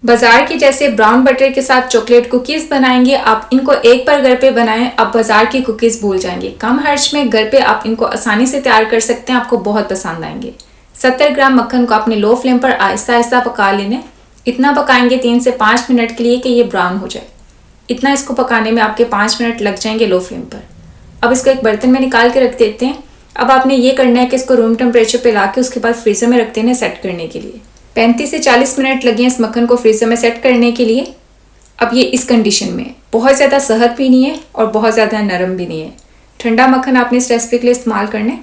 बाजार की जैसे ब्राउन बटर के साथ चॉकलेट कुकीज़ बनाएंगे आप, इनको एक बार घर पे बनाएं, आप बाजार की कुकीज़ भूल जाएंगे। कम खर्च में घर पे आप इनको आसानी से तैयार कर सकते हैं, आपको बहुत पसंद आएंगे। 70 ग्राम मक्खन को आपने लो फ्लेम पर आहिस्ता आहिस्ता पका लेने। इतना पकाएंगे 3 से 5 मिनट के लिए कि ये ब्राउन हो जाए। इतना इसको पकाने में आपके 5 मिनट लग जाएंगे लो फ्लेम पर। अब इसको एक बर्तन में निकाल के रख देते हैं। अब आपने ये करना है कि इसको रूम टेम्परेचर पे ला के उसके बाद फ्रीज़र में रख देना सेट करने के लिए। 35 से 40 मिनट लगे इस मक्खन को फ्रीज़र में सेट करने के लिए। अब ये इस कंडीशन में बहुत ज़्यादा सख्त भी नहीं है और बहुत ज़्यादा नरम भी नहीं है। ठंडा मक्खन आपने इस रेसिपी के लिए इस्तेमाल करना है।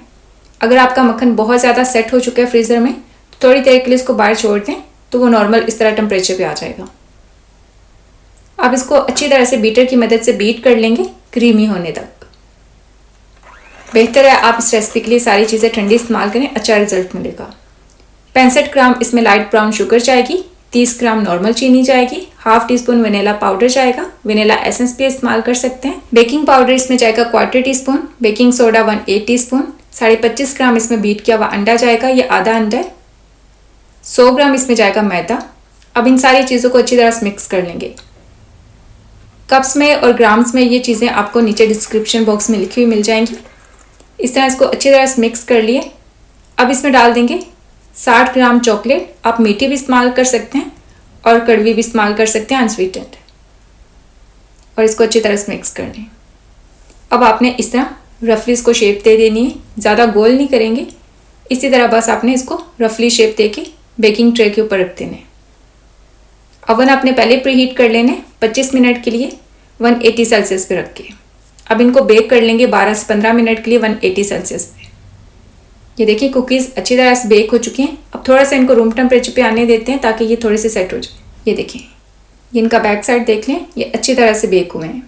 अगर आपका मक्खन बहुत ज़्यादा सेट हो चुका है फ्रीज़र में तो थोड़ी देर के लिए इसको बाहर छोड़ दें तो वो नॉर्मल इस तरह टेम्परेचर पे आ जाएगा। अब इसको अच्छी तरह से बीटर की मदद से बीट कर लेंगे क्रीमी होने तक। बेहतर है आप इस रेसिपी के लिए सारी चीज़ें ठंडी इस्तेमाल करें, अच्छा रिजल्ट मिलेगा। 65 ग्राम इसमें लाइट ब्राउन शुगर जाएगी, 30 ग्राम नॉर्मल चीनी जाएगी, half tea spoon vanilla powder जाएगा, वनीला एसेंस भी इस्तेमाल कर सकते हैं। बेकिंग पाउडर इसमें जाएगा 1/4 टीस्पून, बेकिंग सोडा 1/8 टीस्पून, 25.5 ग्राम इसमें बीट किया हुआ अंडा जाएगा, ये आधा अंडा है। 100 ग्राम इसमें जाएगा मैदा। अब इन सारी चीज़ों को अच्छी तरह से मिक्स कर लेंगे। कप्स में और ग्राम्स में ये चीज़ें आपको नीचे डिस्क्रिप्शन बॉक्स में लिखी हुई मिल जाएंगी। इस तरह इसको अच्छी तरह से मिक्स कर लिए। अब इसमें डाल देंगे 60 ग्राम चॉकलेट। आप मीठी भी इस्तेमाल कर सकते हैं और कड़वी भी इस्तेमाल कर सकते हैं अनस्वीटेंड। और इसको अच्छी तरह से मिक्स कर लें। अब आपने इस तरह रफली इसको शेप दे देनी है, ज़्यादा गोल नहीं करेंगे, इसी तरह बस आपने इसको रफली शेप दे के बेकिंग ट्रे के ऊपर रख देने। ओवन आपने पहले प्रीहीट कर लेने 25 मिनट के लिए 180 सेल्सियस पे रख के। अब इनको बेक कर लेंगे 12 से 15 मिनट के लिए 180 सेल्सियस पे। ये देखिए कुकीज़ अच्छी तरह से बेक हो चुकी हैं। अब थोड़ा सा इनको रूम टेम्परेचर पे आने देते हैं ताकि ये थोड़े से सेट हो जाए। ये देखिए, ये इनका बैक साइड देख लें, ये अच्छी तरह से बेक हुए हैं।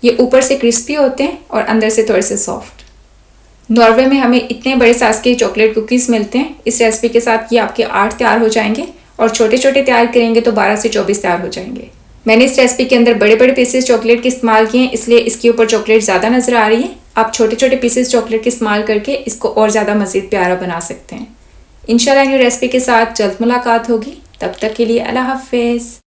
ये ऊपर से क्रिस्पी होते हैं और अंदर से थोड़े से सॉफ्ट। नॉर्वे में हमें इतने बड़े साइज़ के चॉकलेट कुकीज़ मिलते हैं। इस रेसिपी के साथ ये आपके 8 तैयार हो जाएंगे और छोटे छोटे तैयार करेंगे तो 12 से 24 तैयार हो जाएंगे। मैंने इस रेसिपी के अंदर बड़े बड़े पीसेस चॉकलेट के इस्तेमाल किए हैं, इसलिए इसके ऊपर चॉकलेट ज़्यादा नज़र आ रही है। आप छोटे छोटे पीसेस चॉकलेट के इस्तेमाल करके इसको और ज़्यादा मज़ीद प्यारा बना सकते हैं। इंशाल्लाह न्यू रेसिपी के साथ जल्द मुलाकात होगी। तब तक के लिए अल्लाह हाफ़िज़।